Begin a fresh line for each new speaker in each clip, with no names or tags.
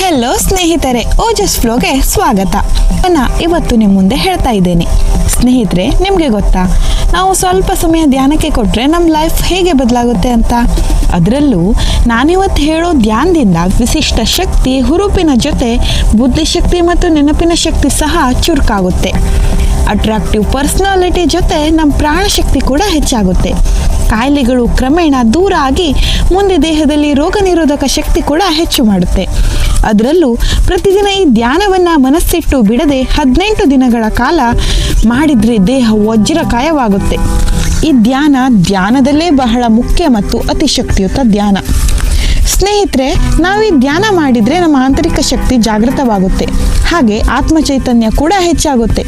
Hello ಸ್ನೇಹಿತರೆ, ಓಜಸ್ ಫ್ಲೋಗೆ ಸ್ವಾಗತ. ಇವತ್ತು ನಿಮ್ಮ ಮುಂದೆ ಹೇಳ್ತಾ ಇದ್ದೇನೆ. ಸ್ನೇಹಿತರೆ, ನಿಮಗೆ ಗೊತ್ತಾ, ನಾವು ಸ್ವಲ್ಪ ಸಮಯ ಧ್ಯಾನಕ್ಕೆ ಕೊಟ್ಟರೆ ನಮ್ಮ ಲೈಫ್ ಹೇಗೆ ಬದಲಾಗುತ್ತೆ ಅಂತ. ಅದರಲ್ಲೂ ನಾನಿವತ್ತು ಹೇಳೋ ಧ್ಯಾನದಿಂದ ವಿಶಿಷ್ಟ ಶಕ್ತಿ, ಹುರುಪಿನ ಜೊತೆ ಬುದ್ಧಿಶಕ್ತಿ ಮತ್ತು ನೆನಪಿನ ಶಕ್ತಿ ಸಹ ಚುರುಕಾಗುತ್ತೆ. ಅಟ್ರಾಕ್ಟಿವ್ ಪರ್ಸನಾಲಿಟಿ ಜೊತೆ ನಮ್ಮ ಪ್ರಾಣಶಕ್ತಿ ಕೂಡ ಹೆಚ್ಚಾಗುತ್ತೆ. ಕಾಯಿಲೆಗಳು ಕ್ರಮೇಣ ದೂರ ಆಗಿ ಮುಂದೆ ದೇಹದಲ್ಲಿ ರೋಗ ನಿರೋಧಕ ಶಕ್ತಿ ಕೂಡ ಹೆಚ್ಚು ಮಾಡುತ್ತೆ. ಅದರಲ್ಲೂ ಪ್ರತಿದಿನ ಈ ಧ್ಯಾನವನ್ನು ಮನಸ್ಸಿಟ್ಟು ಬಿಡದೆ 18 ದಿನಗಳ ಕಾಲ ಮಾಡಿದರೆ ದೇಹ ವಜ್ರಕಾಯವಾಗುತ್ತೆ. ಈ ಧ್ಯಾನದಲ್ಲೇ ಬಹಳ ಮುಖ್ಯ ಮತ್ತು ಅತಿ ಶಕ್ತಿಯುತ ಧ್ಯಾನ. ಸ್ನೇಹಿತರೆ, ನಾವು ಈ ಧ್ಯಾನ ಮಾಡಿದರೆ ನಮ್ಮ ಆಂತರಿಕ ಶಕ್ತಿ ಜಾಗೃತವಾಗುತ್ತೆ, ಹಾಗೆ ಆತ್ಮಚೈತನ್ಯ ಕೂಡ ಹೆಚ್ಚಾಗುತ್ತೆ.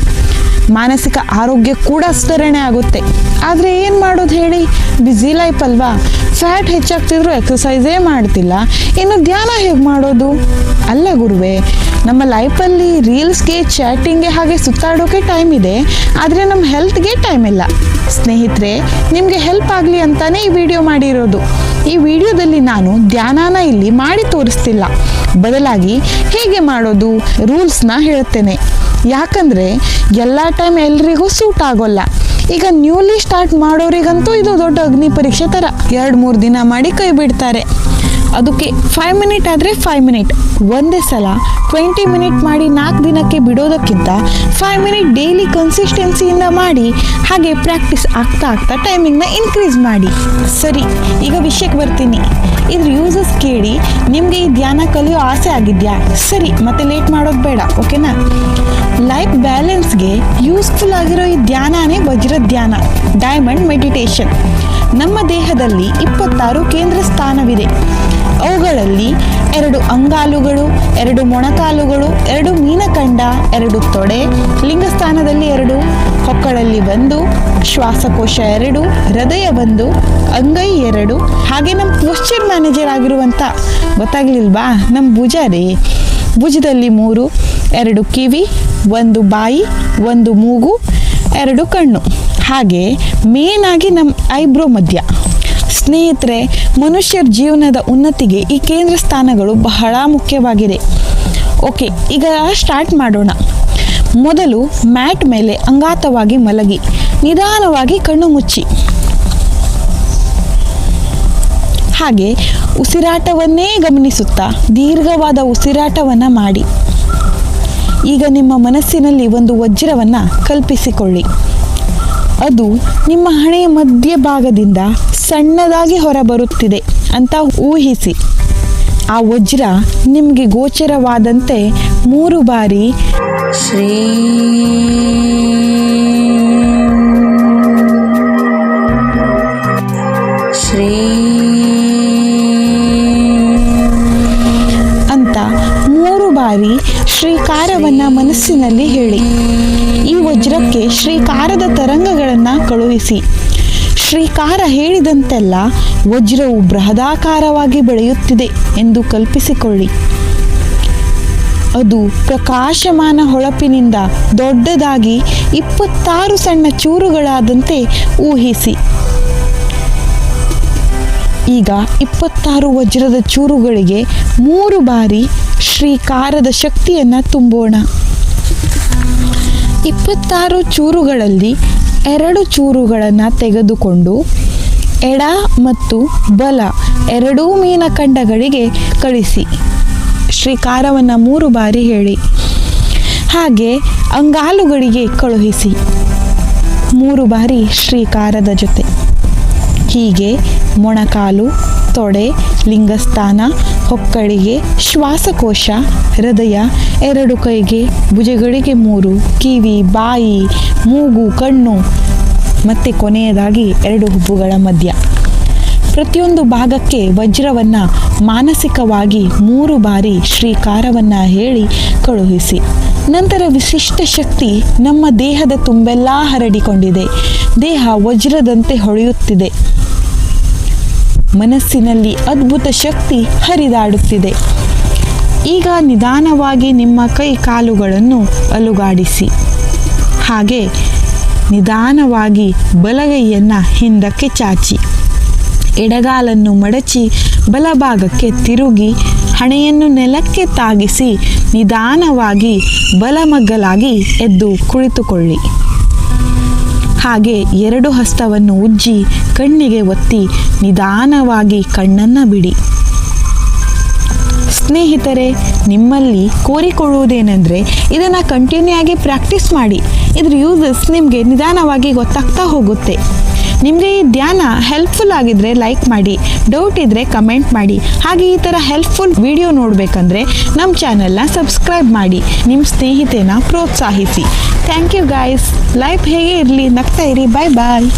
ಮಾನಸಿಕ ಆರೋಗ್ಯ ಕೂಡ ಸುಧಾರಣೆ ಆಗುತ್ತೆ. ಆದರೆ ಏನು ಮಾಡೋದು ಹೇಳಿ, ಬ್ಯುಸಿ ಲೈಫ್ ಅಲ್ವಾ? ಫ್ಯಾಟ್ ಹೆಚ್ಚಾಗ್ತಿದ್ರು ಎಕ್ಸಸೈಸೇ ಮಾಡ್ತಿಲ್ಲ, ಇನ್ನು ಧ್ಯಾನ ಹೇಗೆ ಮಾಡೋದು? ಅಲ್ಲ ಗುರುವೇ, ನಮ್ಮ ಲೈಫಲ್ಲಿ ರೀಲ್ಸ್ಗೆ, ಚಾಟಿಂಗ್ಗೆ, ಹಾಗೆ ಸುತ್ತಾಡೋಕೆ ಟೈಮ್ ಇದೆ, ಆದರೆ ನಮ್ಮ ಹೆಲ್ತ್ಗೆ ಟೈಮ್ ಇಲ್ಲ. ಸ್ನೇಹಿತರೆ, ನಿಮಗೆ ಹೆಲ್ಪ್ ಆಗಲಿ ಅಂತಾನೆ ಈ ವಿಡಿಯೋ ಮಾಡಿರೋದು. ಈ ವಿಡಿಯೋದಲ್ಲಿ ನಾನು ಧ್ಯಾನನ ಇಲ್ಲಿ ಮಾಡಿ ತೋರಿಸ್ತಿಲ್ಲ, ಬದಲಾಗಿ ಹೇಗೆ ಮಾಡೋದು ರೂಲ್ಸ್ನ ಹೇಳ್ತೇನೆ. ಯಾಕಂದರೆ ಎಲ್ಲ ಟೈಮ್ ಎಲ್ರಿಗೂ ಸೂಟ್ ಆಗೋಲ್ಲ. ಈಗ ನ್ಯೂಲಿ ಸ್ಟಾರ್ಟ್ ಮಾಡೋರಿಗಂತೂ ಇದು ದೊಡ್ಡ ಅಗ್ನಿ ಪರೀಕ್ಷೆ ಥರ. 2-3 ದಿನ ಮಾಡಿ ಕೈ ಬಿಡ್ತಾರೆ. ಅದಕ್ಕೆ 5 ಮಿನಿಟ್ ಆದರೆ 5 ಮಿನಿಟ್ ಒಂದೇ ಸಲ 20 ಮಿನಿಟ್ ಮಾಡಿ 4 ದಿನಕ್ಕೆ ಬಿಡೋದಕ್ಕಿಂತ 5 ಮಿನಿಟ್ ಡೈಲಿ ಕನ್ಸಿಸ್ಟೆನ್ಸಿಯಿಂದ ಮಾಡಿ, ಹಾಗೆ ಪ್ರಾಕ್ಟೀಸ್ ಆಗ್ತಾ ಟೈಮಿಂಗ್ನ ಇನ್ಕ್ರೀಸ್ ಮಾಡಿ. ಸರಿ, ಈಗ ವಿಷಯಕ್ಕೆ ಬರ್ತೀನಿ. ಇದ್ರ ಯೂಸಸ್ ಕೇಳಿ ನಿಮಗೆ ಈ ಧ್ಯಾನ ಕಲಿಯೋ ಆಸೆ ಆಗಿದೆಯಾ? ಸರಿ, ಮತ್ತೆ ಲೇಟ್ ಮಾಡೋದು ಬೇಡ, ಓಕೆನಾ? ಲೈಫ್ ಬ್ಯಾಲೆನ್ಸ್ಗೆ ಯೂಸ್ಫುಲ್ ಆಗಿರೋ ಈ ಧ್ಯಾನನೇ ವಜ್ರ ಧ್ಯಾನ, ಡೈಮಂಡ್ ಮೆಡಿಟೇಷನ್. ನಮ್ಮ ದೇಹದಲ್ಲಿ 26 ಕೇಂದ್ರ ಸ್ಥಾನವಿದೆ. ಅವುಗಳಲ್ಲಿ 2 ಅಂಗಾಲುಗಳು, 2 ಮೊಣಕಾಲುಗಳು, 2 ಮೀನಖಂಡ, 2 ತೊಡೆ, ಲಿಂಗಸ್ಥಾನದಲ್ಲಿ 2, ಹೊಕ್ಕಳಲ್ಲಿ 1, ಶ್ವಾಸಕೋಶ 2, ಹೃದಯ 1, ಅಂಗೈ 2, ಹಾಗೆ ನಮ್ಮ ಪೋಶ್ಚರ್ ಮ್ಯಾನೇಜರ್ ಆಗಿರುವಂಥ, ಗೊತ್ತಾಗ್ಲಿಲ್ವಾ, ನಮ್ಮ ಭುಜ ರೀ, ಭುಜದಲ್ಲಿ 3, 2 ಕಿವಿ, 1 ಬಾಯಿ, 1 ಮೂಗು, 2 ಕಣ್ಣು, ಹಾಗೆ ಮೇನ್ ಆಗಿ ನಮ್ಮ ಐಬ್ರೋ ಮಧ್ಯ. ಸ್ನೇಹಿತರೆ, ಮನುಷ್ಯರ ಜೀವನದ ಉನ್ನತಿಗೆ ಈ ಕೇಂದ್ರ ಸ್ಥಾನಗಳು ಬಹಳ ಮುಖ್ಯವಾಗಿದೆ. ಓಕೆ, ಈಗ ಸ್ಟಾರ್ಟ್ ಮಾಡೋಣ. ಮೊದಲು ಮ್ಯಾಟ್ ಮೇಲೆ ಅಂಗಾತವಾಗಿ ಮಲಗಿ ನಿಧಾನವಾಗಿ ಕಣ್ಣು ಮುಚ್ಚಿ, ಹಾಗೆ ಉಸಿರಾಟವನ್ನೇ ಗಮನಿಸುತ್ತಾ ದೀರ್ಘವಾದ ಉಸಿರಾಟವನ್ನು ಮಾಡಿ. ಈಗ ನಿಮ್ಮ ಮನಸ್ಸಿನಲ್ಲಿ ಒಂದು ವಜ್ರವನ್ನು ಕಲ್ಪಿಸಿಕೊಳ್ಳಿ. ಅದು ನಿಮ್ಮ ಹಣೆಯ ಮಧ್ಯಭಾಗದಿಂದ ಸಣ್ಣದಾಗಿ ಹೊರಬರುತ್ತಿದೆ ಅಂತ ಊಹಿಸಿ. ಆ ವಜ್ರ ನಿಮಗೆ ಗೋಚರವಾದಂತೆ 3 ಬಾರಿ ಶ್ರೀ ಶ್ರೀ ಅಂತ 3 ಬಾರಿ ಶ್ರೀಕಾರವನ್ನು ಮನಸ್ಸಿನಲ್ಲಿ ಹೇಳಿ. ಈ ವಜ್ರಕ್ಕೆ ಶ್ರೀಕಾರದ ತರಂಗಗಳನ್ನು ಕಳುಹಿಸಿ. ಶ್ರೀಕಾರ ಹೇಳಿದಂತೆಲ್ಲ ವಜ್ರವು ಬೃಹದಾಕಾರವಾಗಿ ಬೆಳೆಯುತ್ತಿದೆ ಎಂದು ಕಲ್ಪಿಸಿಕೊಳ್ಳಿ. ಅದು ಪ್ರಕಾಶಮಾನ ಹೊಳಪಿನಿಂದ ದೊಡ್ಡದಾಗಿ 26 ಸಣ್ಣ ಚೂರುಗಳಾದಂತೆ ಊಹಿಸಿ. ಈಗ 26 ವಜ್ರದ ಚೂರುಗಳಿಗೆ 3 ಬಾರಿ ಶ್ರೀಕಾರದ ಶಕ್ತಿಯನ್ನು ತುಂಬೋಣ. 26 ಚೂರುಗಳಲ್ಲಿ 2 ಚೂರುಗಳನ್ನು ತೆಗೆದುಕೊಂಡು ಎಡ ಮತ್ತು ಬಲ 2 ಮೀನಖಂಡಗಳಿಗೆ ಕಳಿಸಿ. ಶ್ರೀಕಾರವನ್ನು 3 ಬಾರಿ ಹೇಳಿ. ಹಾಗೆ ಅಂಗಾಲುಗಳಿಗೆ ಕಳುಹಿಸಿ 3 ಬಾರಿ ಶ್ರೀಕಾರದ ಜೊತೆ. ಹೀಗೆ ಮೊಣಕಾಲು, ತೊಡೆ, ಲಿಂಗಸ್ಥಾನ, ಹೊಕ್ಕಳಿಗೆ, ಶ್ವಾಸಕೋಶ, ಹೃದಯ, 2 ಕೈಗೆ, ಭುಜಗಳಿಗೆ 3, ಕಿವಿ, ಬಾಯಿ, ಮೂಗು, ಕಣ್ಣು, ಮತ್ತು ಕೊನೆಯದಾಗಿ 2 ಹುಬ್ಬುಗಳ ಮಧ್ಯ. ಪ್ರತಿಯೊಂದು ಭಾಗಕ್ಕೆ ವಜ್ರವನ್ನು ಮಾನಸಿಕವಾಗಿ 3 ಬಾರಿ ಶ್ರೀಕಾರವನ್ನು ಹೇಳಿ ಕಳುಹಿಸಿ. ನಂತರ ವಿಶಿಷ್ಟ ಶಕ್ತಿ ನಮ್ಮ ದೇಹದ ತುಂಬೆಲ್ಲ ಹರಡಿಕೊಂಡಿದೆ. ದೇಹ ವಜ್ರದಂತೆ ಹೊಳೆಯುತ್ತಿದೆ. ಮನಸ್ಸಿನಲ್ಲಿ ಅದ್ಭುತ ಶಕ್ತಿ ಹರಿದಾಡುತ್ತಿದೆ. ಈಗ ನಿಧಾನವಾಗಿ ನಿಮ್ಮ ಕೈ ಕಾಲುಗಳನ್ನು ಅಲುಗಾಡಿಸಿ. ಹಾಗೆ ನಿಧಾನವಾಗಿ ಬಲಗೈಯನ್ನು ಹಿಂದಕ್ಕೆ ಚಾಚಿ, ಎಡಗಾಲನ್ನು ಮಡಚಿ ಬಲಭಾಗಕ್ಕೆ ತಿರುಗಿ ಹಣೆಯನ್ನು ನೆಲಕ್ಕೆ ತಾಗಿಸಿ ನಿಧಾನವಾಗಿ ಬಲಮಗ್ಗಲಾಗಿ ಎದ್ದು ಕುಳಿತುಕೊಳ್ಳಿ. ಹಾಗೆ 2 ಹಸ್ತವನ್ನು ಉಜ್ಜಿ ಕಣ್ಣಿಗೆ ಒತ್ತಿ ನಿಧಾನವಾಗಿ ಕಣ್ಣನ್ನು ಬಿಡಿ. ಸ್ನೇಹಿತರೆ, ನಿಮ್ಮಲ್ಲಿ ಕೋರಿಕೊಳ್ಳುವುದೇನೆಂದರೆ ಇದನ್ನು ಕಂಟಿನ್ಯೂ ಆಗಿ ಪ್ರಾಕ್ಟೀಸ್ ಮಾಡಿ. ಇದ್ರ ಯೂಸಸ್ ನಿಮಗೆ ನಿಧಾನವಾಗಿ ಗೊತ್ತಾಗ್ತಾ ಹೋಗುತ್ತೆ. ನಿಮಗೆ ಈ ಧ್ಯಾನ ಹೆಲ್ಪ್ಫುಲ್ ಆಗಿದ್ದರೆ ಲೈಕ್ ಮಾಡಿ, ಡೌಟ್ ಇದ್ದರೆ ಕಮೆಂಟ್ ಮಾಡಿ. ಹಾಗೆ ಈ ಥರ ಹೆಲ್ಪ್ಫುಲ್ ವಿಡಿಯೋ ನೋಡಬೇಕಂದ್ರೆ ನಮ್ಮ ಚಾನಲ್ನ ಸಬ್ಸ್ಕ್ರೈಬ್ ಮಾಡಿ, ನಿಮ್ಮ ಸ್ನೇಹಿತೆನ ಪ್ರೋತ್ಸಾಹಿಸಿ. Thank you guys. ಲೈಫ್ ಹೇಗೆ ಇರಲಿ, ನಗ್ತಾ ಇರಿ. ಬಾಯ್ ಬಾಯ್.